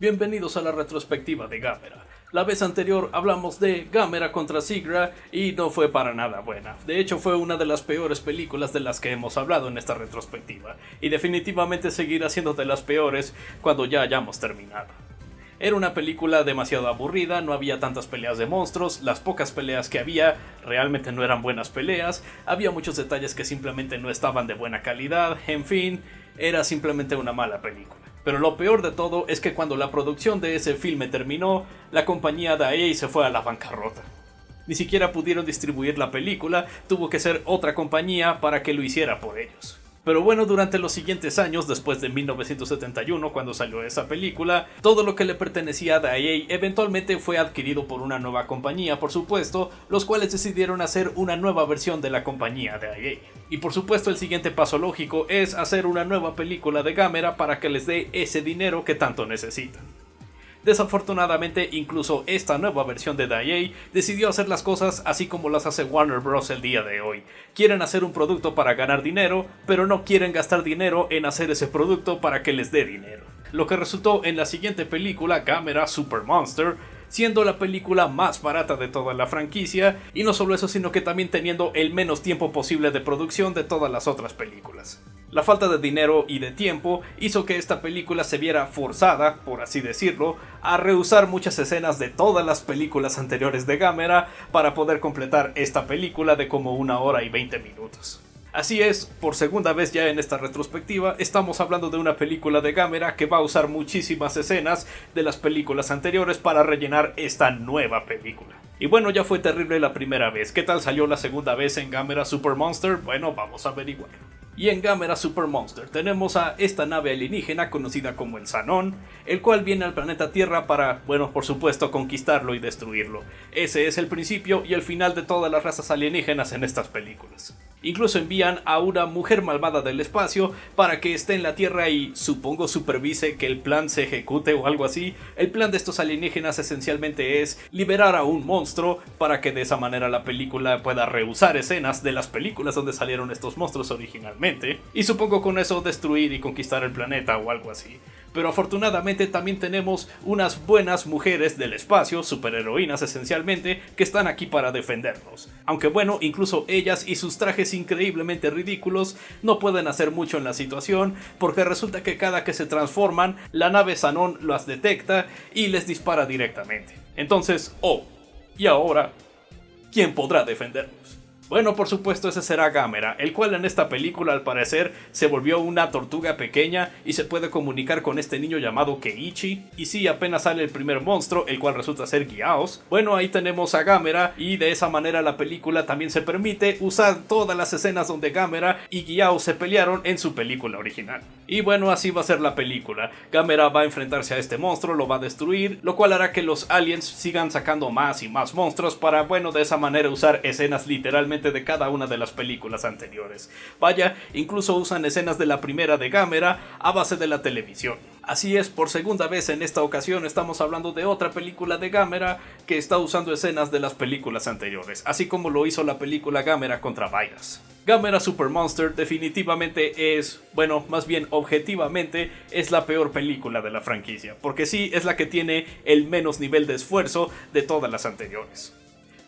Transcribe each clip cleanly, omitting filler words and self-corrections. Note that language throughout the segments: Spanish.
Bienvenidos a la retrospectiva de Gamera. La vez anterior hablamos de Gamera contra Sigra y no fue para nada buena. De hecho fue una de las peores películas de las que hemos hablado en esta retrospectiva. Y definitivamente seguirá siendo de las peores cuando ya hayamos terminado. Era una película demasiado aburrida, no había tantas peleas de monstruos, las pocas peleas que había realmente no eran buenas peleas, había muchos detalles que simplemente no estaban de buena calidad, en fin, era simplemente una mala película. Pero lo peor de todo es que cuando la producción de ese filme terminó, la compañía Daiei se fue a la bancarrota. Ni siquiera pudieron distribuir la película, tuvo que ser otra compañía para que lo hiciera por ellos. Pero bueno, durante los siguientes años, después de 1971, cuando salió esa película, todo lo que le pertenecía a Daiei eventualmente fue adquirido por una nueva compañía, por supuesto, los cuales decidieron hacer una nueva versión de la compañía Daiei. Y por supuesto el siguiente paso lógico es hacer una nueva película de Gamera para que les dé ese dinero que tanto necesitan. Desafortunadamente, incluso esta nueva versión de Daiei decidió hacer las cosas así como las hace Warner Bros. El día de hoy. Quieren hacer un producto para ganar dinero, pero no quieren gastar dinero en hacer ese producto para que les dé dinero. Lo que resultó en la siguiente película, Gamera Super Monster, siendo la película más barata de toda la franquicia, y no solo eso, sino que también teniendo el menos tiempo posible de producción de todas las otras películas. La falta de dinero y de tiempo hizo que esta película se viera forzada, por así decirlo, a reusar muchas escenas de todas las películas anteriores de Gamera para poder completar esta película de como 1 hora y 20 minutos. Así es, por segunda vez ya en esta retrospectiva, estamos hablando de una película de Gamera que va a usar muchísimas escenas de las películas anteriores para rellenar esta nueva película. Y bueno, ya fue terrible la primera vez. ¿Qué tal salió la segunda vez en Gamera Super Monster? Bueno, vamos a averiguarlo. Y en Gamera Super Monster tenemos a esta nave alienígena conocida como el Sanón, el cual viene al planeta Tierra para, bueno, por supuesto, conquistarlo y destruirlo. Ese es el principio y el final de todas las razas alienígenas en estas películas. Incluso envían a una mujer malvada del espacio para que esté en la Tierra y, supongo, supervise que el plan se ejecute o algo así. El plan de estos alienígenas esencialmente es liberar a un monstruo para que de esa manera la película pueda reusar escenas de las películas donde salieron estos monstruos originalmente. Y supongo con eso destruir y conquistar el planeta o algo así. Pero afortunadamente también tenemos unas buenas mujeres del espacio, superheroínas esencialmente, que están aquí para defendernos. Aunque bueno, incluso ellas y sus trajes increíblemente ridículos no pueden hacer mucho en la situación, porque resulta que cada que se transforman, la nave Sanón las detecta y les dispara directamente. Entonces, ¿y ahora quién podrá defendernos? Bueno, por supuesto ese será Gamera, el cual en esta película al parecer se volvió una tortuga pequeña y se puede comunicar con este niño llamado Keiichi. Y sí, apenas sale el primer monstruo, el cual resulta ser Giaos. Bueno, ahí tenemos a Gamera y de esa manera la película también se permite usar todas las escenas donde Gamera y Giaos se pelearon en su película original. Y bueno, así va a ser la película. Gamera va a enfrentarse a este monstruo, lo va a destruir, lo cual hará que los aliens sigan sacando más y más monstruos para, bueno, de esa manera usar escenas literalmente de cada una de las películas anteriores. Vaya, incluso usan escenas de la primera de Gamera a base de la televisión. Así es, por segunda vez en esta ocasión estamos hablando de otra película de Gamera que está usando escenas de las películas anteriores, así como lo hizo la película Gamera contra Virus. Gamera Super Monster definitivamente es, bueno, más bien objetivamente, es la peor película de la franquicia, porque sí, es la que tiene el menos nivel de esfuerzo de todas las anteriores.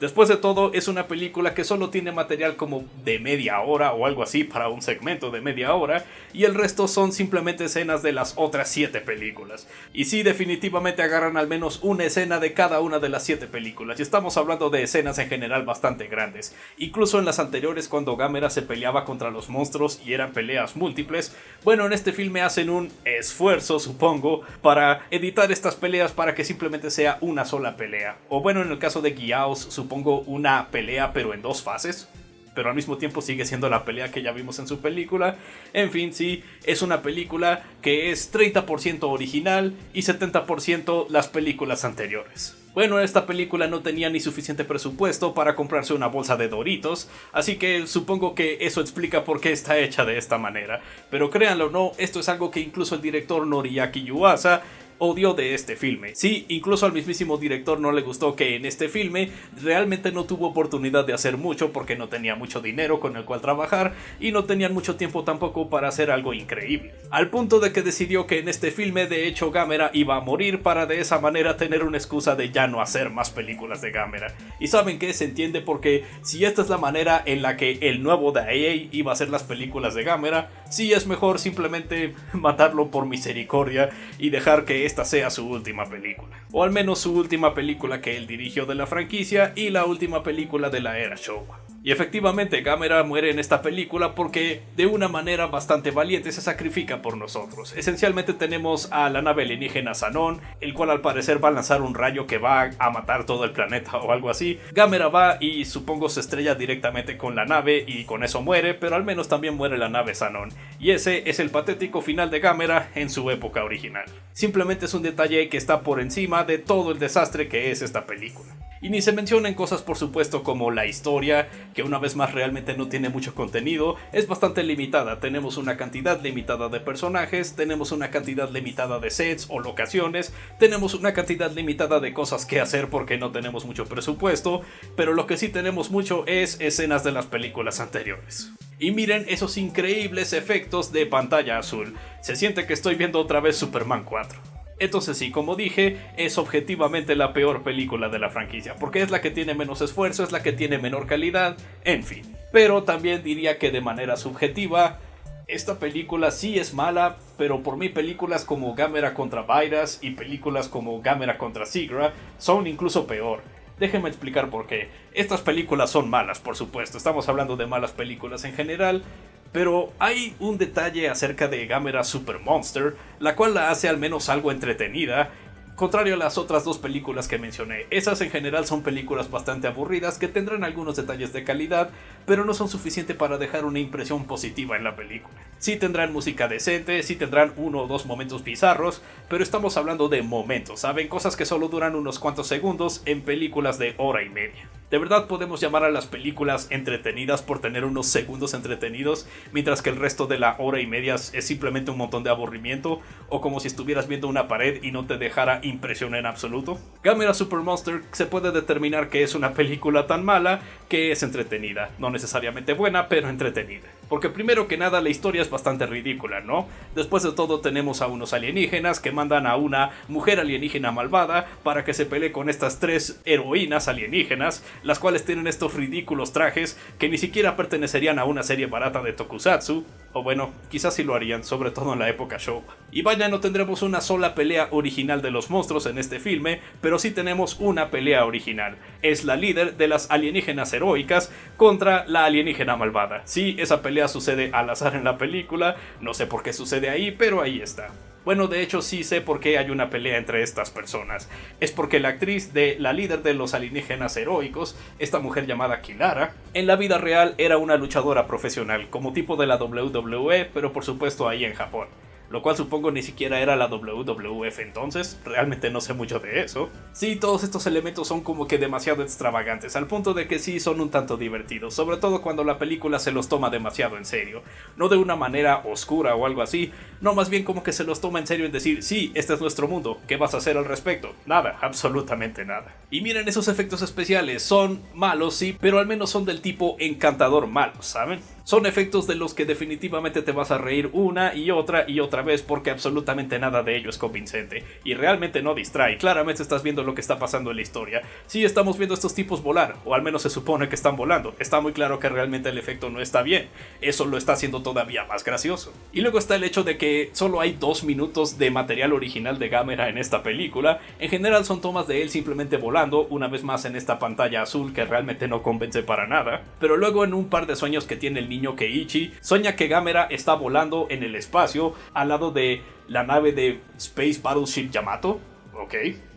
Después de todo, es una película que solo tiene material como de media hora o algo así para un segmento de media hora, y el resto son simplemente escenas de las otras 7 películas. Y sí, definitivamente agarran al menos una escena de cada una de las 7 películas, y estamos hablando de escenas en general bastante grandes. Incluso en las anteriores, cuando Gamera se peleaba contra los monstruos y eran peleas múltiples, bueno, en este filme hacen un esfuerzo, supongo, para editar estas peleas para que simplemente sea una sola pelea. O bueno, en el caso de Giaos, supongo una pelea pero en 2 fases, pero al mismo tiempo sigue siendo la pelea que ya vimos en su película. En fin, sí, es una película que es 30% original y 70% las películas anteriores. Bueno, esta película no tenía ni suficiente presupuesto para comprarse una bolsa de Doritos, así que supongo que eso explica por qué está hecha de esta manera. Pero créanlo o no, esto es algo que incluso el director Noriaki Yuasa odió de este filme. Sí, incluso al mismísimo director no le gustó que en este filme realmente no tuvo oportunidad de hacer mucho porque no tenía mucho dinero con el cual trabajar y no tenían mucho tiempo tampoco para hacer algo increíble. Al punto de que decidió que en este filme de hecho Gamera iba a morir para de esa manera tener una excusa de ya no hacer más películas de Gamera. Y saben que se entiende porque si esta es la manera en la que el nuevo Daiei iba a hacer las películas de Gamera, sí es mejor simplemente matarlo por misericordia y dejar que esta sea su última película. O al menos su última película que él dirigió de la franquicia y la última película de la era Showa. Y efectivamente Gamera muere en esta película porque de una manera bastante valiente se sacrifica por nosotros. Esencialmente tenemos a la nave alienígena Sanon, el cual al parecer va a lanzar un rayo que va a matar todo el planeta o algo así. Gamera va y supongo se estrella directamente con la nave y con eso muere, pero al menos también muere la nave Sanon. Y ese es el patético final de Gamera en su época original. Simplemente es un detalle que está por encima de todo el desastre que es esta película. Y ni se mencionan cosas por supuesto como la historia, que una vez más realmente no tiene mucho contenido, es bastante limitada, tenemos una cantidad limitada de personajes, tenemos una cantidad limitada de sets o locaciones, tenemos una cantidad limitada de cosas que hacer porque no tenemos mucho presupuesto, pero lo que sí tenemos mucho es escenas de las películas anteriores. Y miren esos increíbles efectos de pantalla azul, se siente que estoy viendo otra vez Superman 4. Entonces sí, como dije, es objetivamente la peor película de la franquicia, porque es la que tiene menos esfuerzo, es la que tiene menor calidad, en fin. Pero también diría que de manera subjetiva, esta película sí es mala, pero por mí películas como Gamera contra Virus y películas como Gamera contra Sigra son incluso peor. Déjenme explicar por qué. Estas películas son malas, por supuesto, estamos hablando de malas películas en general, pero hay un detalle acerca de Gamera Super Monster, la cual la hace al menos algo entretenida, contrario a las otras dos películas que mencioné. Esas en general son películas bastante aburridas que tendrán algunos detalles de calidad, pero no son suficientes para dejar una impresión positiva en la película. Sí tendrán música decente, sí tendrán uno o dos momentos bizarros, pero estamos hablando de momentos, ¿saben? Cosas que solo duran unos cuantos segundos en películas de hora y media. ¿De verdad podemos llamar a las películas entretenidas por tener unos segundos entretenidos, mientras que el resto de la hora y media es simplemente un montón de aburrimiento, o como si estuvieras viendo una pared y no te dejara impresión en absoluto? Gamera Super Monster se puede determinar que es una película tan mala que es entretenida, no necesariamente buena, pero entretenida. Porque primero que nada la historia es bastante ridícula, ¿no? Después de todo tenemos a unos alienígenas que mandan a una mujer alienígena malvada para que se pelee con estas tres heroínas alienígenas, las cuales tienen estos ridículos trajes que ni siquiera pertenecerían a una serie barata de tokusatsu, o bueno, quizás sí lo harían, sobre todo en la época Showa. Y vaya, no tendremos una sola pelea original de los monstruos en este filme, pero sí tenemos una pelea original. Es la líder de las alienígenas heroicas contra la alienígena malvada. Sí, esa pelea sucede al azar en la película, no sé por qué sucede ahí, pero ahí está. Bueno, de hecho sí sé por qué hay una pelea entre estas personas. Es porque la actriz de la líder de los alienígenas heroicos, esta mujer llamada Kilara, en la vida real era una luchadora profesional, como tipo de la WWE, pero por supuesto ahí en Japón. Lo cual supongo ni siquiera era la WWF entonces, realmente no sé mucho de eso. Sí, todos estos elementos son como que demasiado extravagantes, al punto de que sí son un tanto divertidos, sobre todo cuando la película se los toma demasiado en serio. No de una manera oscura o algo así, no, más bien como que se los toma en serio en decir, sí, este es nuestro mundo, ¿qué vas a hacer al respecto? Nada, absolutamente nada. Y miren esos efectos especiales, son malos sí, pero al menos son del tipo encantador malos, ¿saben? Son efectos de los que definitivamente te vas a reír una y otra vez porque absolutamente nada de ello es convincente y realmente no distrae. Claramente estás viendo lo que está pasando en la historia. Sí, estamos viendo a estos tipos volar, o al menos se supone que están volando. Está muy claro que realmente el efecto no está bien. Eso lo está haciendo todavía más gracioso. Y luego está el hecho de que solo hay 2 minutos de material original de Gamera en esta película. En general son tomas de él simplemente volando, una vez más en esta pantalla azul que realmente no convence para nada. Pero luego en un par de sueños que tiene el niño Keiichi, sueña que Gamera está volando en el espacio al lado de la nave de Space Battleship Yamato, ok,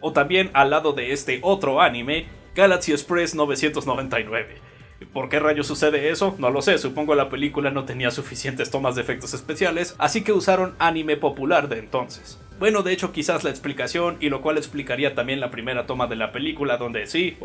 o también al lado de este otro anime, Galaxy Express 999. ¿Por qué rayos sucede eso? No lo sé, supongo la película no tenía suficientes tomas de efectos especiales, así que usaron anime popular de entonces. Bueno, de hecho quizás la explicación, y lo cual explicaría también la primera toma de la película, donde sí,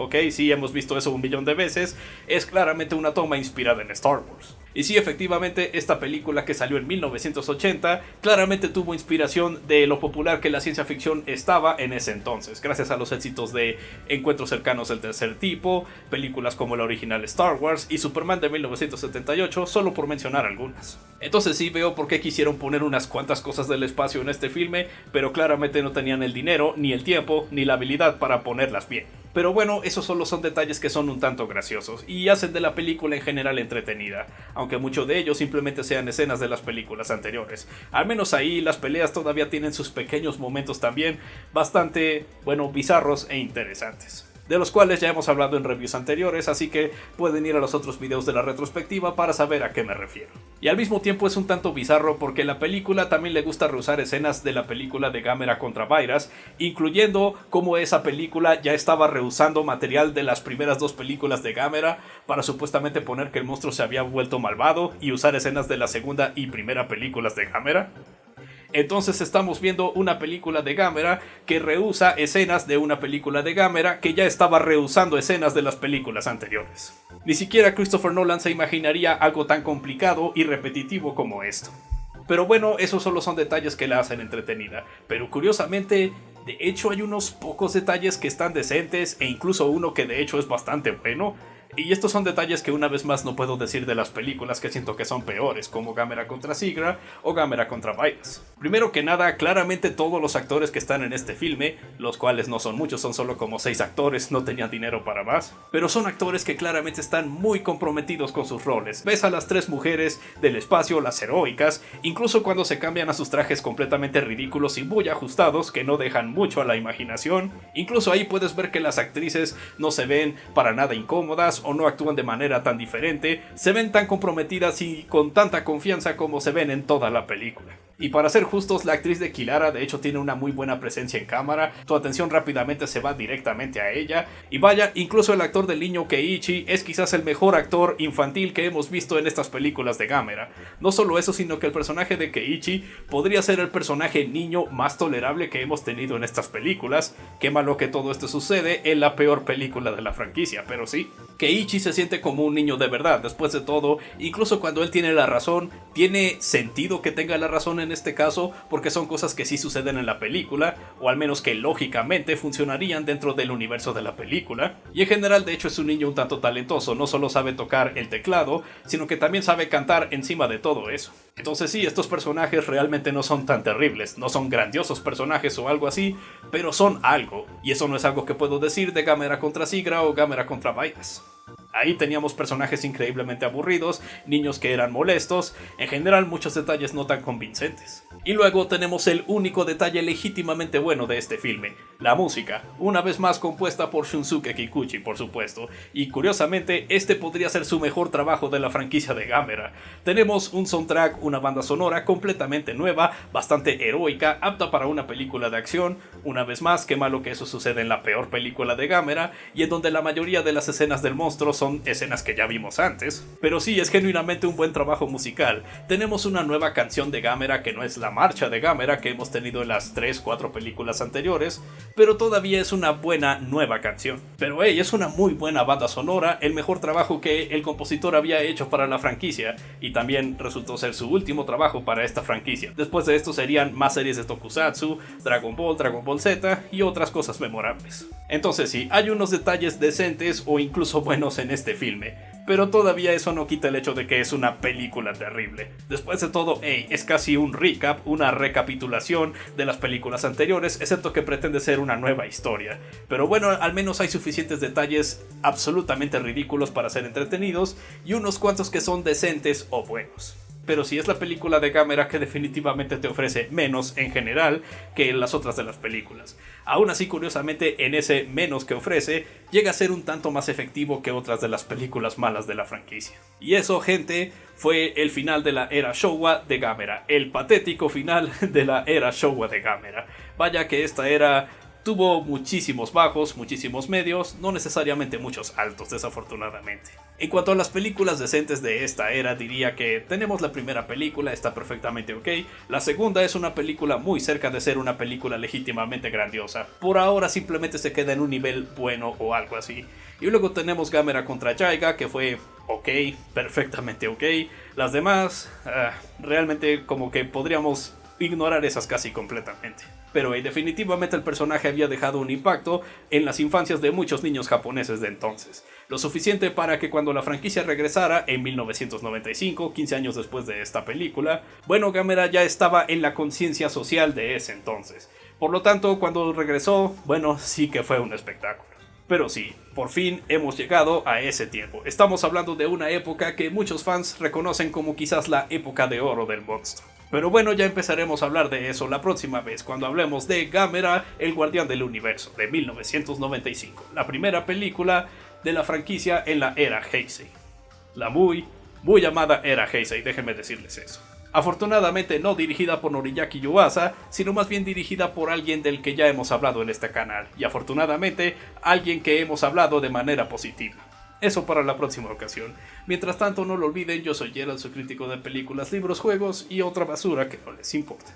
hemos visto eso 1.000.000 de veces, es claramente una toma inspirada en Star Wars. Y sí, efectivamente, esta película que salió en 1980 claramente tuvo inspiración de lo popular que la ciencia ficción estaba en ese entonces, gracias a los éxitos de Encuentros cercanos del tercer tipo, películas como la original Star Wars y Superman de 1978, solo por mencionar algunas. Entonces sí veo por qué quisieron poner unas cuantas cosas del espacio en este filme, pero claramente no tenían el dinero, ni el tiempo, ni la habilidad para ponerlas bien. Pero bueno, esos solo son detalles que son un tanto graciosos y hacen de la película en general entretenida, aunque muchos de ellos simplemente sean escenas de las películas anteriores. Al menos ahí las peleas todavía tienen sus pequeños momentos también bastante, bizarros e interesantes, de los cuales ya hemos hablado en reviews anteriores, así que pueden ir a los otros videos de la retrospectiva para saber a qué me refiero. Y al mismo tiempo es un tanto bizarro porque la película también le gusta reusar escenas de la película de Gamera contra Virus, incluyendo cómo esa película ya estaba reusando material de las primeras dos películas de Gamera para supuestamente poner que el monstruo se había vuelto malvado y usar escenas de la segunda y primera películas de Gamera. Entonces estamos viendo una película de Gamera que reusa escenas de una película de Gamera que ya estaba reusando escenas de las películas anteriores. Ni siquiera Christopher Nolan se imaginaría algo tan complicado y repetitivo como esto. Pero bueno, esos solo son detalles que la hacen entretenida. Pero curiosamente, de hecho hay unos pocos detalles que están decentes e incluso uno que de hecho es bastante bueno. Y estos son detalles que una vez más no puedo decir de las películas que siento que son peores, como Gamera contra Sigra o Gamera contra Virus. Primero que nada, claramente todos los actores que están en este filme, los cuales no son muchos, son solo como 6 actores, no tenían dinero para más, pero son actores que claramente están muy comprometidos con sus roles. Ves a las 3 mujeres del espacio, las heroicas, incluso cuando se cambian a sus trajes completamente ridículos y muy ajustados que no dejan mucho a la imaginación. Incluso ahí puedes ver que las actrices no se ven para nada incómodas o no actúan de manera tan diferente, se ven tan comprometidas y con tanta confianza como se ven en toda la película. Y para ser justos, la actriz de Kilara de hecho tiene una muy buena presencia en cámara, tu atención rápidamente se va directamente a ella, y vaya, incluso el actor del niño Keiichi es quizás el mejor actor infantil que hemos visto en estas películas de Gamera. No solo eso, sino que el personaje de Keiichi podría ser el personaje niño más tolerable que hemos tenido en estas películas. Qué malo que todo esto sucede en la peor película de la franquicia, pero sí. Keiichi se siente como un niño de verdad, después de todo, incluso cuando él tiene la razón, tiene sentido que tenga la razón en este caso, porque son cosas que sí suceden en la película, o al menos que lógicamente funcionarían dentro del universo de la película. Y en general de hecho es un niño un tanto talentoso, no solo sabe tocar el teclado, sino que también sabe cantar encima de todo eso. Entonces sí, estos personajes realmente no son tan terribles, no son grandiosos personajes o algo así, pero son algo, y eso no es algo que puedo decir de Gamera contra Sigra o Gamera contra Virus. Ahí teníamos personajes increíblemente aburridos, niños que eran molestos, en general muchos detalles no tan convincentes. Y luego tenemos el único detalle legítimamente bueno de este filme, la música, una vez más compuesta por Shunsuke Kikuchi, por supuesto, y curiosamente este podría ser su mejor trabajo de la franquicia de Gamera. Tenemos un soundtrack, una banda sonora completamente nueva, bastante heroica, apta para una película de acción, una vez más, qué malo que eso sucede en la peor película de Gamera, y en donde la mayoría de las escenas del monstruo son escenas que ya vimos antes, pero sí, es genuinamente un buen trabajo musical. Tenemos una nueva canción de Gamera que no es la marcha de Gamera que hemos tenido en las 3-4 películas anteriores, pero todavía es una buena nueva canción. Pero hey, es una muy buena banda sonora, el mejor trabajo que el compositor había hecho para la franquicia, y también resultó ser su último trabajo para esta franquicia. Después de esto serían más series de Tokusatsu, Dragon Ball Z y otras cosas memorables. Entonces sí, hay unos detalles decentes o incluso buenos en este filme, pero todavía eso no quita el hecho de que es una película terrible. Después de todo, es casi un recap, una recapitulación de las películas anteriores, excepto que pretende ser una nueva historia. Pero bueno, al menos hay suficientes detalles absolutamente ridículos para ser entretenidos y unos cuantos que son decentes o buenos. Pero sí es la película de Gamera que definitivamente te ofrece menos en general que en las otras de las películas. Aún así, curiosamente, en ese menos que ofrece, llega a ser un tanto más efectivo que otras de las películas malas de la franquicia. Y eso, gente, fue el final de la era Showa de Gamera, el patético final de la era Showa de Gamera. Vaya que esta era Tuvo muchísimos bajos, muchísimos medios, no necesariamente muchos altos, desafortunadamente. En cuanto a las películas decentes de esta era, diría que tenemos la primera película, está perfectamente ok. La segunda es una película muy cerca de ser una película legítimamente grandiosa. Por ahora simplemente se queda en un nivel bueno o algo así. Y luego tenemos Gamera contra Jaiga, que fue ok, perfectamente ok. Las demás, realmente como que podríamos ignorar esas casi completamente. Pero definitivamente el personaje había dejado un impacto en las infancias de muchos niños japoneses de entonces. Lo suficiente para que cuando la franquicia regresara en 1995, 15 años después de esta película, bueno, Gamera ya estaba en la conciencia social de ese entonces. Por lo tanto, cuando regresó, bueno, sí que fue un espectáculo. Pero sí, por fin hemos llegado a ese tiempo. Estamos hablando de una época que muchos fans reconocen como quizás la época de oro del monstruo. Pero bueno, ya empezaremos a hablar de eso la próxima vez, cuando hablemos de Gamera, el Guardián del Universo, de 1995, la primera película de la franquicia en la era Heisei. La muy llamada era Heisei, déjenme decirles eso. Afortunadamente no dirigida por Noriaki Yuasa, sino más bien dirigida por alguien del que ya hemos hablado en este canal, y afortunadamente alguien que hemos hablado de manera positiva. Eso para la próxima ocasión. Mientras tanto, no lo olviden, yo soy Gerald, su crítico de películas, libros, juegos y otra basura que no les importa.